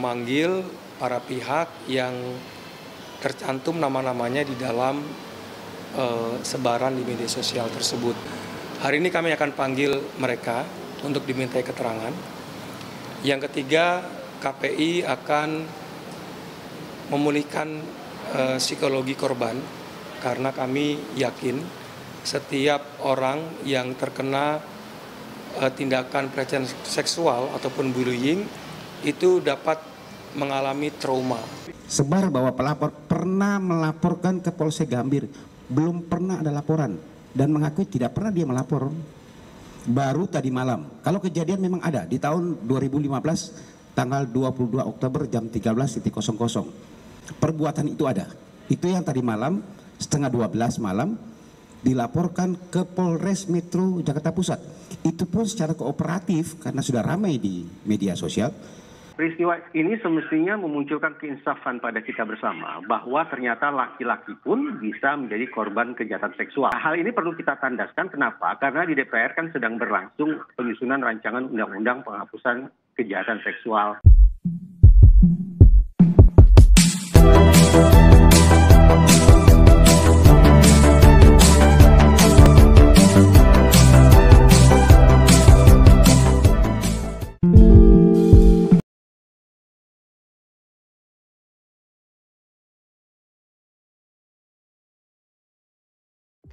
Manggil para pihak yang tercantum nama-namanya di dalam sebaran di media sosial tersebut. Hari ini kami akan panggil mereka untuk dimintai keterangan. Yang ketiga, KPI akan memulihkan psikologi korban karena kami yakin setiap orang yang terkena tindakan pelecehan seksual ataupun bullying itu dapat mengalami trauma. Sebar bahwa pelapor pernah melaporkan ke Polsek Gambir, belum pernah ada laporan dan mengakui tidak pernah dia melapor. Baru tadi malam, kalau kejadian memang ada di tahun 2015 tanggal 22 Oktober jam 13.00. Perbuatan itu ada. Itu yang tadi malam setengah 12 malam dilaporkan ke Polres Metro Jakarta Pusat. Itu pun secara kooperatif karena sudah ramai di media sosial. Peristiwa ini semestinya memunculkan keinsafan pada kita bersama bahwa ternyata laki-laki pun bisa menjadi korban kejahatan seksual. Hal ini perlu kita tandaskan. Kenapa? Karena di DPR kan sedang berlangsung penyusunan rancangan undang-undang penghapusan kejahatan seksual.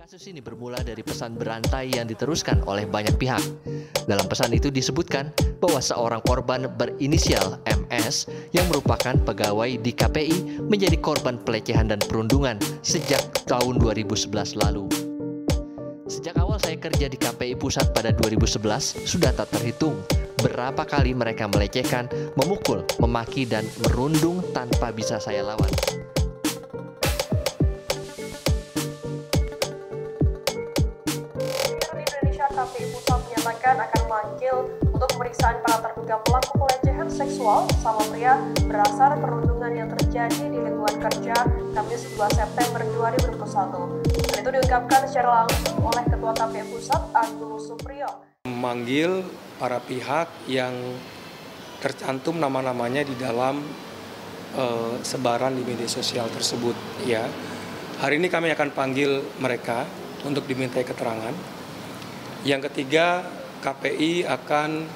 Kasus ini bermula dari pesan berantai yang diteruskan oleh banyak pihak. Dalam pesan itu disebutkan bahwa seorang korban berinisial MS yang merupakan pegawai di KPI menjadi korban pelecehan dan perundungan sejak tahun 2011 lalu. Sejak awal saya kerja di KPI Pusat pada 2011, sudah tak terhitung berapa kali mereka melecehkan, memukul, memaki, dan merundung tanpa bisa saya lawan. KPI Pusat menyatakan akan memanggil untuk pemeriksaan para terduga pelaku pelecehan seksual sama pria berdasar perundungan yang terjadi di lingkungan kerja Kamis 2 September 2021. Dan itu diungkapkan secara langsung oleh Ketua KPI Pusat Agus Supriyo. Memanggil para pihak yang tercantum nama-namanya di dalam sebaran di media sosial tersebut. Ya, hari ini kami akan panggil mereka untuk dimintai keterangan. Yang ketiga, KPI akan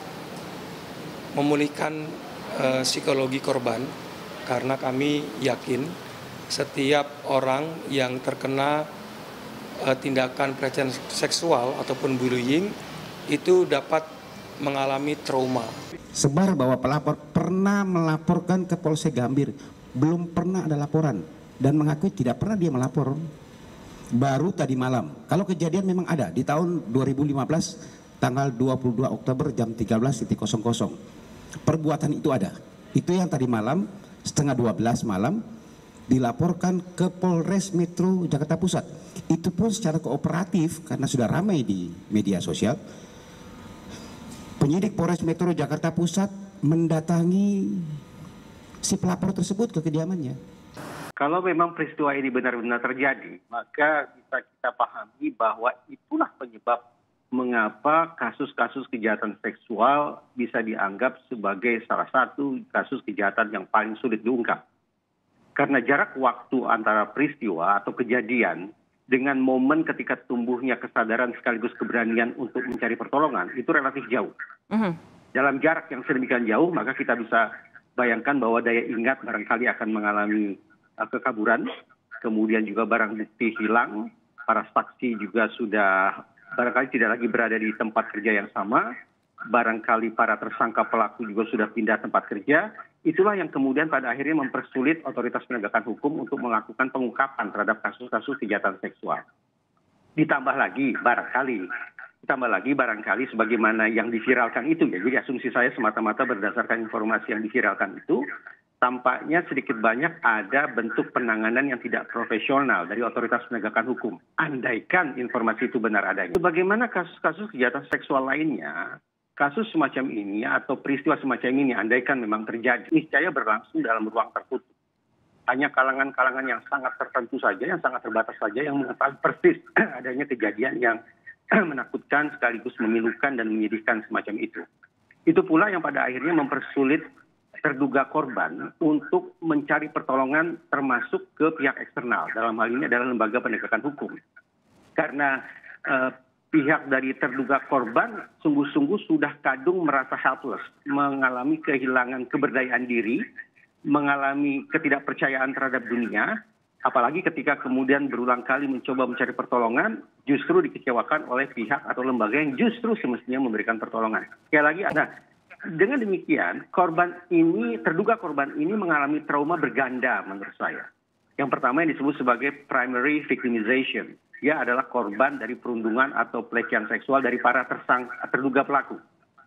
memulihkan psikologi korban karena kami yakin setiap orang yang terkena tindakan pelecehan seksual ataupun bullying itu dapat mengalami trauma. Sebar bahwa pelapor pernah melaporkan ke Polsek Gambir, belum pernah ada laporan dan mengakui tidak pernah dia melapor. Baru tadi malam, kalau kejadian memang ada di tahun 2015 tanggal 22 Oktober jam 13.00. Perbuatan itu ada. Itu yang tadi malam setengah 12 malam dilaporkan ke Polres Metro Jakarta Pusat. Itu pun secara kooperatif karena sudah ramai di media sosial. Penyidik Polres Metro Jakarta Pusat mendatangi si pelapor tersebut ke kediamannya. Kalau memang peristiwa ini benar-benar terjadi, maka bisa kita pahami bahwa itulah penyebab mengapa kasus-kasus kejahatan seksual bisa dianggap sebagai salah satu kasus kejahatan yang paling sulit diungkap. Karena jarak waktu antara peristiwa atau kejadian dengan momen ketika tumbuhnya kesadaran sekaligus keberanian untuk mencari pertolongan itu relatif jauh. Dalam jarak yang sedemikian jauh, maka kita bisa bayangkan bahwa daya ingat barangkali akan mengalami kekaburan, kemudian juga barang bukti hilang, para saksi juga sudah barangkali tidak lagi berada di tempat kerja yang sama, barangkali para tersangka pelaku juga sudah pindah tempat kerja. Itulah yang kemudian pada akhirnya mempersulit otoritas penegakan hukum untuk melakukan pengungkapan terhadap kasus-kasus kejahatan seksual. Ditambah lagi barangkali sebagaimana yang diviralkan itu, ya. Jadi asumsi saya semata-mata berdasarkan informasi yang diviralkan itu, tampaknya sedikit banyak ada bentuk penanganan yang tidak profesional dari otoritas penegakan hukum. Andaikan informasi itu benar adanya. Bagaimana kasus-kasus kejahatan seksual lainnya, kasus semacam ini atau peristiwa semacam ini andaikan memang terjadi, niscaya berlangsung dalam ruang tertutup. Hanya kalangan-kalangan yang sangat tertentu saja, yang sangat terbatas saja yang mengetahui persis adanya kejadian yang menakutkan sekaligus memilukan dan menyedihkan semacam itu. Itu pula yang pada akhirnya mempersulit terduga korban untuk mencari pertolongan termasuk ke pihak eksternal. Dalam hal ini adalah lembaga penegakan hukum. Karena pihak dari terduga korban sungguh-sungguh sudah kadung merasa helpless, mengalami kehilangan keberdayaan diri, mengalami ketidakpercayaan terhadap dunia, apalagi ketika kemudian berulang kali mencoba mencari pertolongan, justru dikecewakan oleh pihak atau lembaga yang justru semestinya memberikan pertolongan. Sekali lagi, dengan demikian, terduga korban ini mengalami trauma berganda menurut saya. Yang pertama yang disebut sebagai primary victimization. Dia adalah korban dari perundungan atau pelecehan seksual dari para terduga pelaku,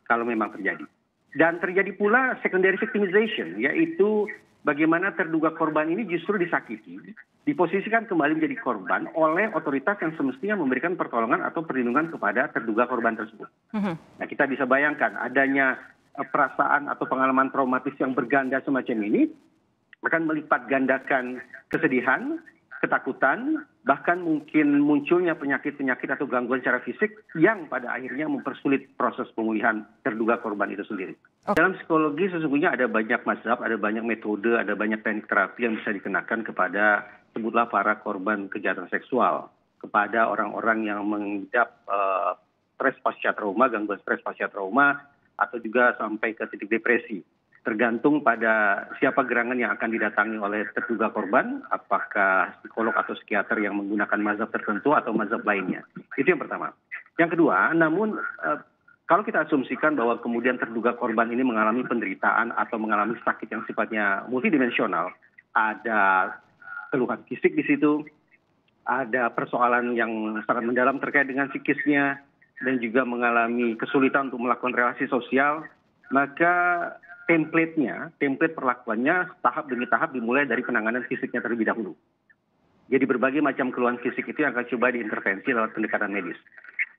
kalau memang terjadi. Dan terjadi pula secondary victimization, yaitu bagaimana terduga korban ini justru disakiti, diposisikan kembali menjadi korban oleh otoritas yang semestinya memberikan pertolongan atau perlindungan kepada terduga korban tersebut. Nah, kita bisa bayangkan adanya perasaan atau pengalaman traumatis yang berganda semacam ini akan melipat gandakan kesedihan, ketakutan, bahkan mungkin munculnya penyakit-penyakit atau gangguan secara fisik yang pada akhirnya mempersulit proses pemulihan terduga korban itu sendiri. Dalam psikologi sesungguhnya ada banyak mazhab, ada banyak metode, ada banyak teknik terapi yang bisa dikenakan kepada sebutlah para korban kejahatan seksual, kepada orang-orang yang mengidap stres pasca trauma, gangguan stres pasca trauma, atau juga sampai ke titik depresi. Tergantung pada siapa gerangan yang akan didatangi oleh terduga korban, apakah psikolog atau psikiater yang menggunakan mazhab tertentu atau mazhab lainnya. Itu yang pertama. Yang kedua, namun kalau kita asumsikan bahwa kemudian terduga korban ini mengalami penderitaan atau mengalami sakit yang sifatnya multidimensional, ada keluhan fisik di situ, ada persoalan yang sangat mendalam terkait dengan psikisnya, dan juga mengalami kesulitan untuk melakukan relasi sosial, maka template perlakuannya tahap demi tahap dimulai dari penanganan fisiknya terlebih dahulu. Jadi berbagai macam keluhan fisik itu yang akan coba diintervensi lewat pendekatan medis.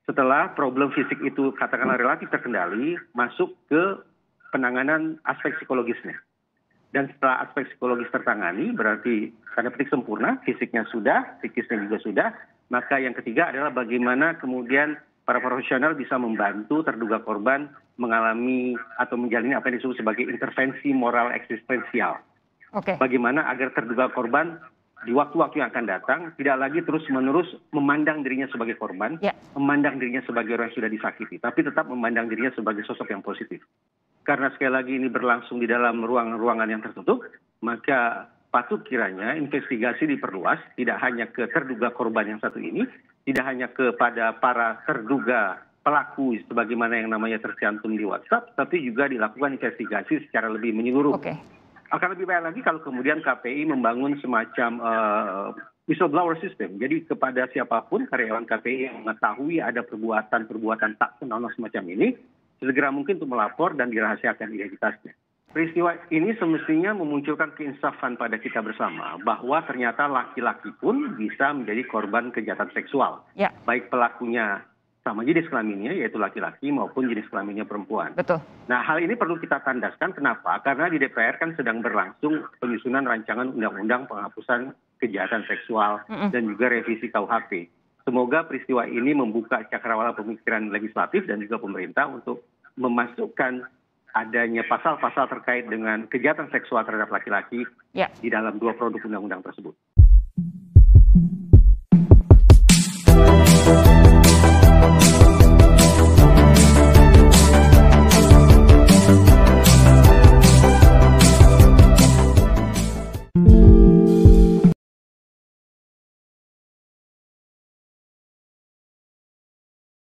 Setelah problem fisik itu katakanlah relatif terkendali, masuk ke penanganan aspek psikologisnya. Dan setelah aspek psikologis tertangani, berarti tanda petik sempurna, fisiknya sudah, psikisnya juga sudah, maka yang ketiga adalah bagaimana kemudian para profesional bisa membantu terduga korban mengalami atau menjalani apa yang disebut sebagai intervensi moral eksistensial. Bagaimana agar terduga korban di waktu-waktu yang akan datang tidak lagi terus-menerus memandang dirinya sebagai korban, memandang dirinya sebagai orang yang sudah disakiti, tapi tetap memandang dirinya sebagai sosok yang positif. Karena sekali lagi ini berlangsung di dalam ruangan yang tertutup, maka patut kiranya investigasi diperluas, tidak hanya ke terduga korban yang satu ini, tidak hanya kepada para terduga pelaku sebagaimana yang namanya tercantum di WhatsApp, tapi juga dilakukan investigasi secara lebih menyeluruh. Akan lebih baik lagi kalau kemudian KPI membangun semacam whistleblower system. Jadi kepada siapapun karyawan KPI yang mengetahui ada perbuatan tak senonoh semacam ini, segera mungkin untuk melapor dan dirahasiakan identitasnya. Peristiwa ini semestinya memunculkan keinsafan pada kita bersama bahwa ternyata laki-laki pun bisa menjadi korban kejahatan seksual. Baik pelakunya sama jenis kelaminnya yaitu laki-laki maupun jenis kelaminnya perempuan. Nah, hal ini perlu kita tandaskan kenapa? Karena di DPR kan sedang berlangsung penyusunan rancangan undang-undang penghapusan kejahatan seksual dan juga revisi KUHP. Semoga peristiwa ini membuka cakrawala pemikiran legislatif dan juga pemerintah untuk memasukkan adanya pasal-pasal terkait dengan kejahatan seksual terhadap laki-laki di dalam dua produk undang-undang tersebut.